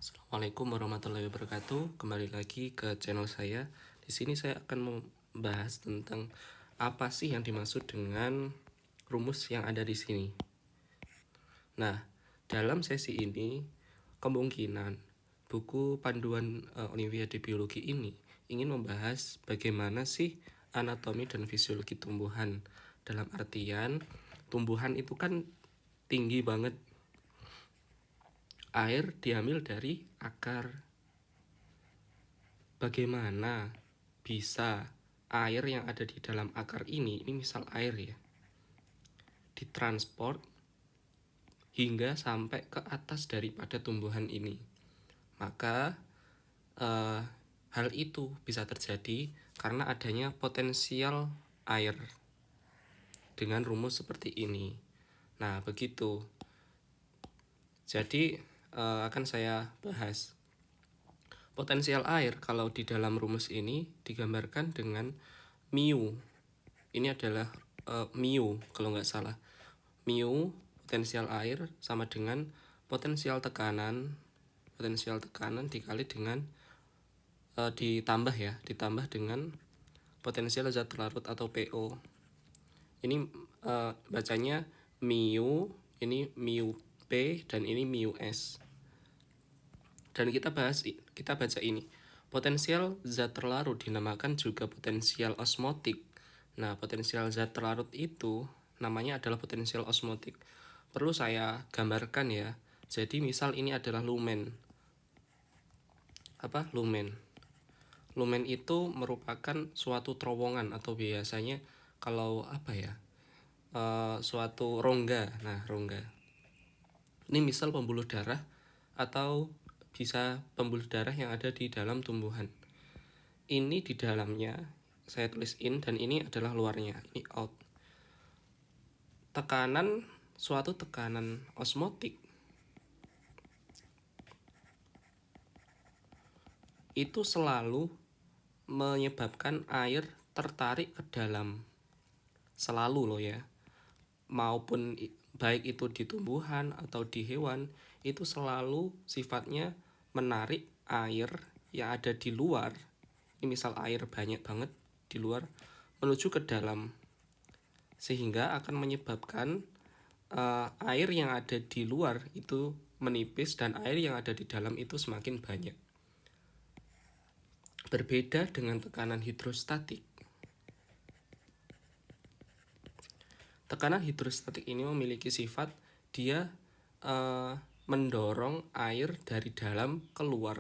Assalamualaikum warahmatullahi wabarakatuh. Kembali lagi ke channel saya. Di sini saya akan membahas tentang apa sih yang dimaksud dengan rumus yang ada di sini. Nah, dalam sesi ini kemungkinan buku panduan Olimpiade Biologi ini ingin membahas bagaimana sih anatomi dan fisiologi tumbuhan. Dalam artian tumbuhan itu kan tinggi banget. Air diambil dari akar. Bagaimana bisa air yang ada di dalam akar ini misal air ya, ditransport hingga sampai ke atas daripada tumbuhan ini. Maka hal itu bisa terjadi karena adanya potensial air dengan rumus seperti ini. Nah, begitu. Jadi akan saya bahas. Potensial air kalau di dalam rumus ini digambarkan dengan mu. Ini adalah mu kalau nggak salah. Mu potensial air sama dengan potensial tekanan dikali dengan ditambah dengan potensial zat larut atau PO. Ini bacanya mu, ini mu P dan ini mu S. Dan kita baca ini. Potensial zat terlarut dinamakan juga potensial osmotik. Nah, potensial zat terlarut itu namanya adalah potensial osmotik. Perlu saya gambarkan ya. Jadi misal ini adalah lumen. Apa? Lumen. Lumen itu merupakan suatu terowongan atau biasanya kalau apa ya? Suatu rongga. Nah, rongga. Ini misal pembuluh darah atau bisa pembuluh darah yang ada di dalam tumbuhan. Ini di dalamnya saya tulis in dan ini adalah luarnya, ini out. Suatu tekanan osmotik itu selalu menyebabkan air tertarik ke dalam. Selalu loh ya. Maupun baik itu di tumbuhan atau di hewan, itu selalu sifatnya menarik air yang ada di luar. Ini misal air banyak banget di luar menuju ke dalam, sehingga akan menyebabkan air yang ada di luar itu menipis dan air yang ada di dalam itu semakin banyak. Berbeda dengan tekanan hidrostatik. Tekanan hidrostatik ini memiliki sifat dia mendorong air dari dalam keluar.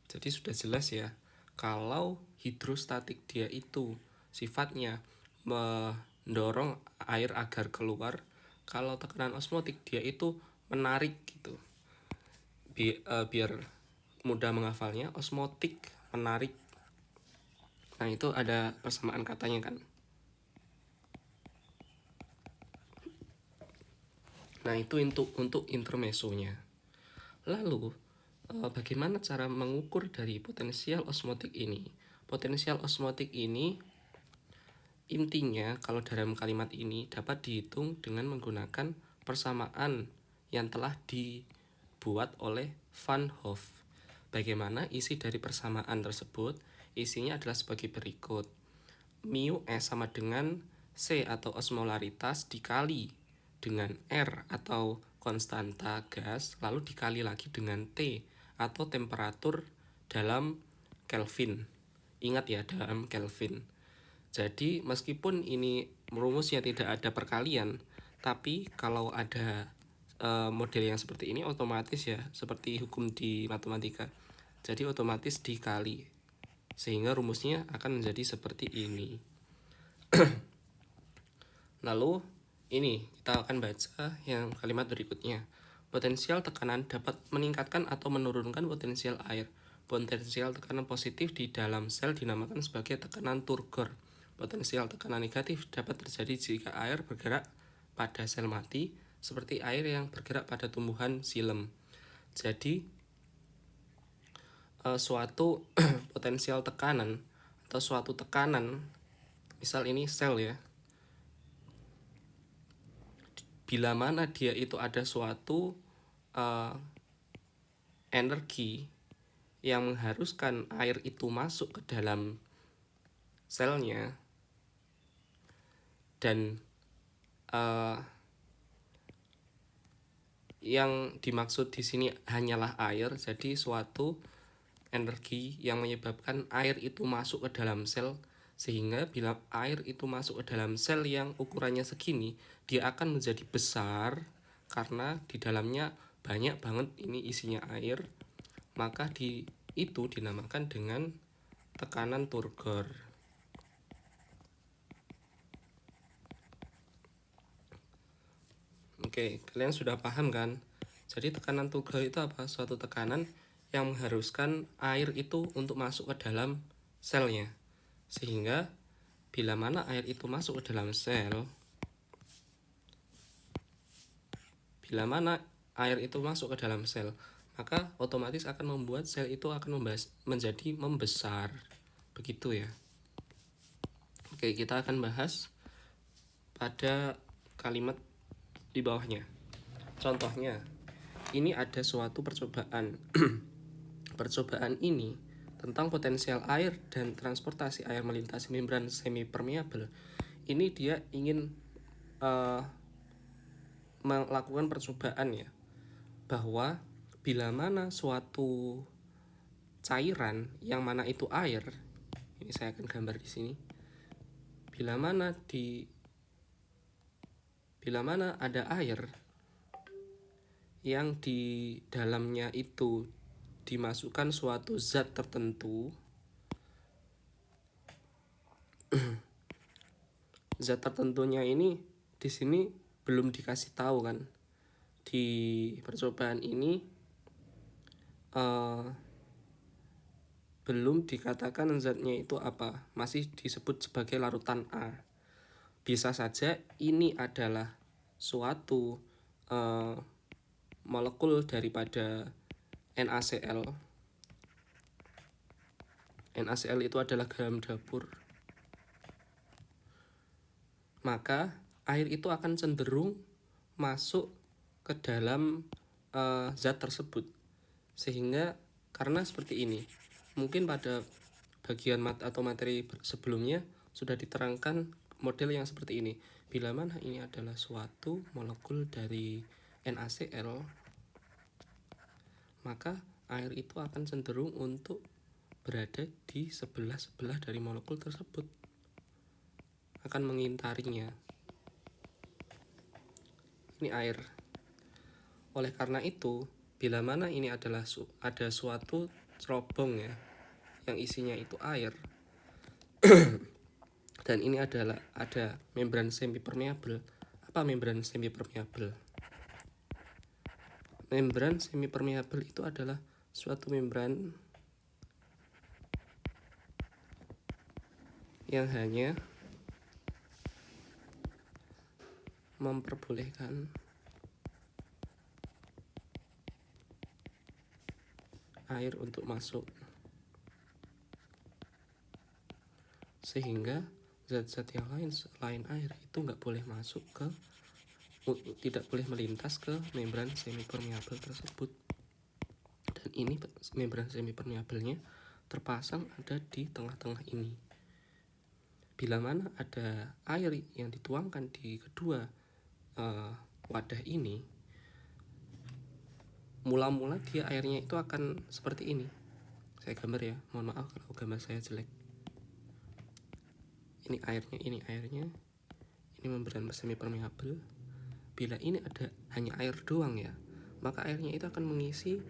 Jadi sudah jelas ya, kalau hidrostatik dia itu sifatnya mendorong air agar keluar, kalau tekanan osmotik dia itu menarik gitu. Biar mudah menghafalnya, osmotik menarik. Nah, itu ada persamaan katanya kan. Nah, itu untuk intermezzonya. Lalu, bagaimana cara mengukur dari potensial osmotik ini? Potensial osmotik ini intinya kalau dalam kalimat ini dapat dihitung dengan menggunakan persamaan yang telah dibuat oleh Van Hoff. Bagaimana isi dari persamaan tersebut? Isinya adalah sebagai berikut. Mu S sama dengan C atau osmolaritas dikali dengan R atau konstanta gas, lalu dikali lagi dengan T atau temperatur dalam Kelvin. Ingat ya, dalam Kelvin. Jadi meskipun ini rumusnya tidak ada perkalian, tapi kalau ada model yang seperti ini otomatis ya, seperti hukum di matematika. Jadi otomatis dikali, sehingga rumusnya akan menjadi seperti ini. Lalu ini kita akan baca yang kalimat berikutnya. Potensial tekanan dapat meningkatkan atau menurunkan potensial air. Potensial tekanan positif di dalam sel dinamakan sebagai tekanan turgor. Potensial tekanan negatif dapat terjadi jika air bergerak pada sel mati, seperti air yang bergerak pada tumbuhan xilem. Jadi suatu potensial tekanan atau suatu tekanan, misal ini sel ya, bila mana dia itu ada suatu energi yang mengharuskan air itu masuk ke dalam selnya, dan yang dimaksud di sini hanyalah air. Jadi suatu energi yang menyebabkan air itu masuk ke dalam sel, sehingga bila air itu masuk ke dalam sel yang ukurannya segini, dia akan menjadi besar karena di dalamnya banyak banget ini isinya air. Maka itu dinamakan dengan tekanan turgor. Oke, kalian sudah paham kan? Jadi tekanan turgor itu apa? Suatu tekanan yang mengharuskan air itu untuk masuk ke dalam selnya. Sehingga bila mana air itu masuk ke dalam sel, maka otomatis akan membuat sel itu akan menjadi membesar. Begitu ya. Oke, kita akan bahas pada kalimat di bawahnya. Contohnya, ini ada suatu percobaan. Percobaan ini tentang potensial air dan transportasi air melintasi membran semi-permeable. Ini dia ingin melakukan percobaan ya, bahwa bila mana suatu cairan yang mana itu air, ini saya akan gambar di sini. Bila mana ada air yang di dalamnya itu dimasukkan suatu zat tertentu, zat tertentunya ini di sini belum dikasih tahu kan. Di percobaan ini belum dikatakan zatnya itu apa, masih disebut sebagai larutan A. Bisa saja ini adalah suatu molekul daripada NaCl. NaCl itu adalah garam dapur. Maka air itu akan cenderung masuk ke dalam zat tersebut. Sehingga karena seperti ini, mungkin pada bagian atau materi sebelumnya sudah diterangkan model yang seperti ini. Bila mana ini adalah suatu molekul dari NaCl, maka air itu akan cenderung untuk berada di sebelah-sebelah dari molekul tersebut, akan mengintarinya. Ini air. Oleh karena itu, bila mana ini adalah ada suatu cerobong ya, yang isinya itu air, dan ini adalah ada membran semi-permeable. Apa membran semi-permeable? Membran semi-permeable itu adalah suatu membran yang hanya memperbolehkan air untuk masuk, sehingga zat-zat yang lain selain air itu nggak boleh masuk ke, tidak boleh melintas ke membran semi-permeable tersebut. Dan ini membran semi-permeablenya terpasang ada di tengah-tengah ini. Bila mana ada air yang dituangkan di kedua wadah ini, mula-mula dia airnya itu akan seperti ini. Saya gambar ya, mohon maaf kalau gambar saya jelek. Ini airnya, ini membran semi-permeable. Bila ini ada hanya air doang ya, maka airnya itu akan mengisi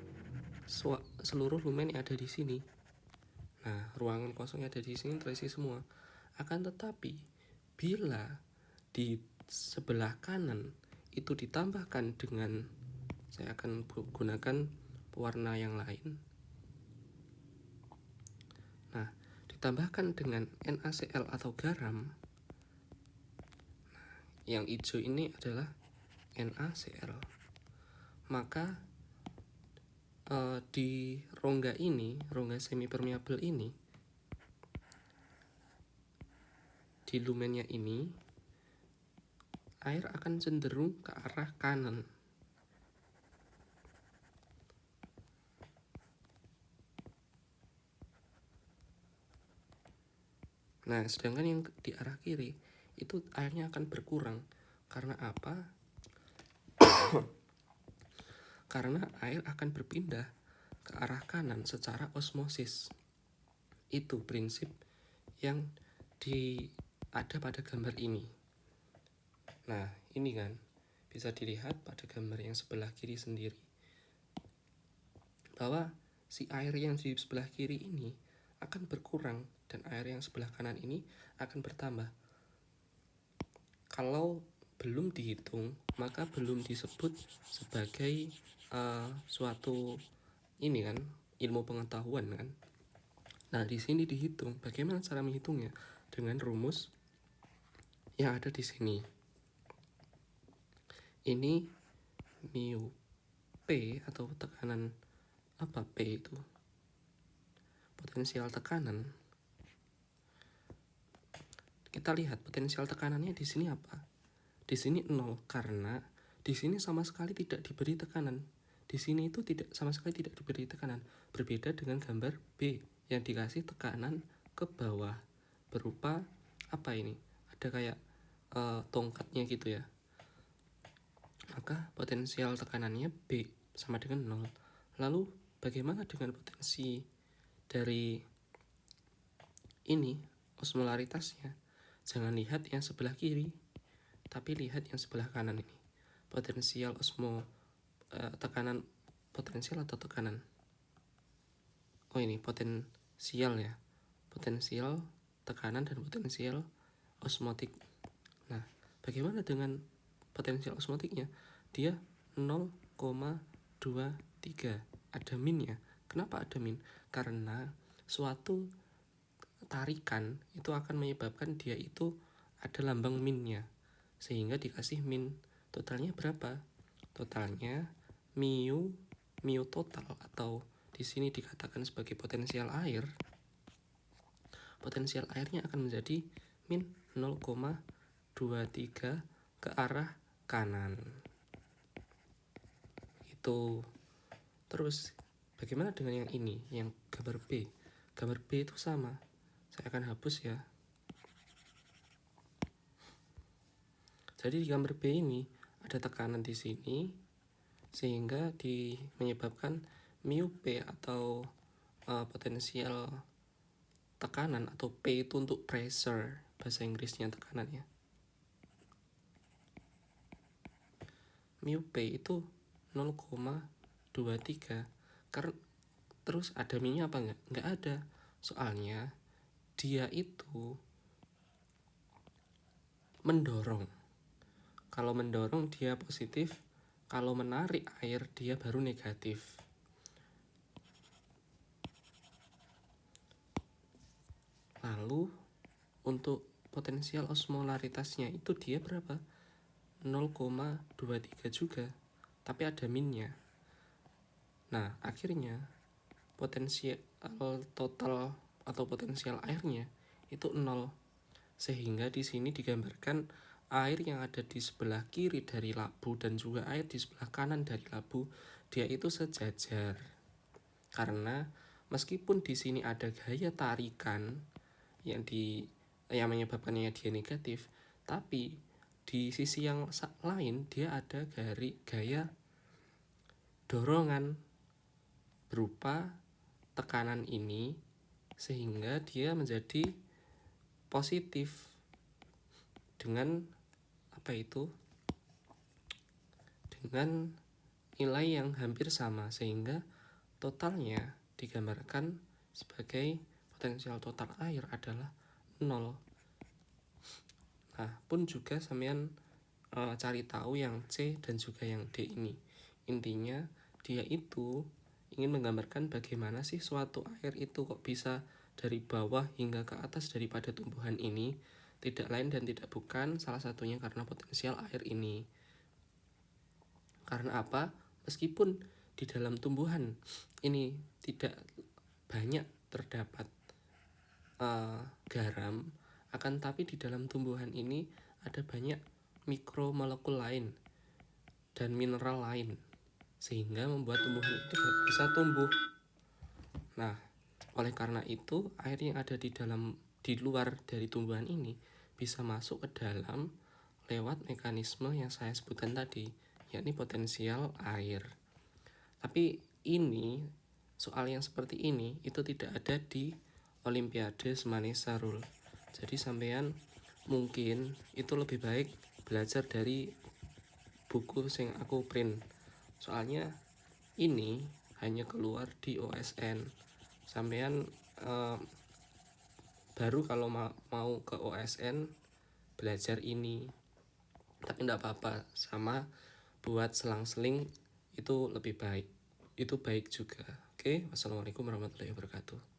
seluruh lumen yang ada di sini. Nah, ruangan kosong yang ada di sini terisi semua. Akan tetapi bila di sebelah kanan itu ditambahkan dengan, saya akan gunakan pewarna yang lain. Nah, ditambahkan dengan NaCl atau garam. Nah, yang hijau ini adalah NaCl. Maka di rongga semi-permeable ini, di lumennya ini, air akan cenderung ke arah kanan. Nah, sedangkan yang di arah kiri itu airnya akan berkurang. Karena apa? Karena air akan berpindah ke arah kanan secara osmosis. Itu prinsip yang ada pada gambar ini. Nah, ini kan bisa dilihat pada gambar yang sebelah kiri sendiri, bahwa si air yang di sebelah kiri ini akan berkurang dan air yang sebelah kanan ini akan bertambah. Kalau belum dihitung, maka belum disebut sebagai suatu ini kan, ilmu pengetahuan kan. Nah, di sini dihitung. Bagaimana cara menghitungnya? Dengan rumus yang ada di sini. Ini mu P atau tekanan apa P itu? Potensial tekanan. Kita lihat potensial tekanannya di sini apa? Di sini 0 karena di sini sama sekali tidak diberi tekanan. Di sini itu sama sekali tidak diberi tekanan. Berbeda dengan gambar B yang dikasih tekanan ke bawah berupa apa ini? Ada kayak tongkatnya gitu ya. Maka potensial tekanannya B sama dengan 0. Lalu bagaimana dengan potensi dari ini, osmolaritasnya? Jangan lihat yang sebelah kiri, tapi lihat yang sebelah kanan ini. Potensial tekanan potensial atau tekanan? Oh, ini potensial ya. Potensial tekanan dan potensial osmotik. Nah, bagaimana dengan potensial osmotiknya? Dia 0,23. Ada minnya. Kenapa ada min? Karena suatu tarikan itu akan menyebabkan dia itu ada lambang minnya, sehingga dikasih min. Totalnya berapa? Totalnya mu total, atau di sini dikatakan sebagai potensial air. Potensial airnya akan menjadi min 0,23 ke arah kanan. Itu. Terus bagaimana dengan yang ini, yang gambar B? Gambar B itu sama. Saya akan hapus ya. Jadi di gambar B ini ada tekanan di sini sehingga menyebabkan mu P atau potensial tekanan, atau P itu untuk pressure, bahasa Inggrisnya tekanannya. Mu P itu 0,23. Karena terus ada minnya apa enggak? Enggak ada. Soalnya dia itu mendorong. Kalau mendorong dia positif, kalau menarik air dia baru negatif. Lalu untuk potensial osmolaritasnya itu dia berapa? 0,23 juga, tapi ada minnya. Nah, akhirnya potensial total atau potensial airnya itu 0. Sehingga di sini digambarkan air yang ada di sebelah kiri dari labu dan juga air di sebelah kanan dari labu, dia itu sejajar. Karena meskipun di sini ada gaya tarikan yang menyebabkannya dia negatif, tapi di sisi yang lain dia ada gaya dorongan berupa tekanan ini, sehingga dia menjadi positif dengan dengan nilai yang hampir sama, sehingga totalnya digambarkan sebagai potensial total air adalah 0. Nah, pun juga sampean cari tahu yang C dan juga yang D ini. Intinya dia itu ingin menggambarkan bagaimana sih suatu air itu kok bisa dari bawah hingga ke atas daripada tumbuhan ini. Tidak lain dan tidak bukan, salah satunya karena potensial air ini. Karena apa? Meskipun di dalam tumbuhan ini tidak banyak terdapat garam, akan tapi di dalam tumbuhan ini ada banyak mikromolekul lain dan mineral lain, sehingga membuat tumbuhan itu bisa tumbuh. Nah, oleh karena itu air yang ada di dalam di luar dari tumbuhan ini bisa masuk ke dalam lewat mekanisme yang saya sebutkan tadi, yakni potensial air. Tapi ini, soal yang seperti ini itu tidak ada di Olimpiade Semanesa Rule. Jadi sampean mungkin itu lebih baik belajar dari buku yang aku print. Soalnya ini hanya keluar di OSN. Sampean baru kalau mau ke OSN belajar ini. Tapi enggak apa-apa, sama buat selang-seling itu lebih baik. Itu baik juga. Oke, wassalamualaikum warahmatullahi wabarakatuh.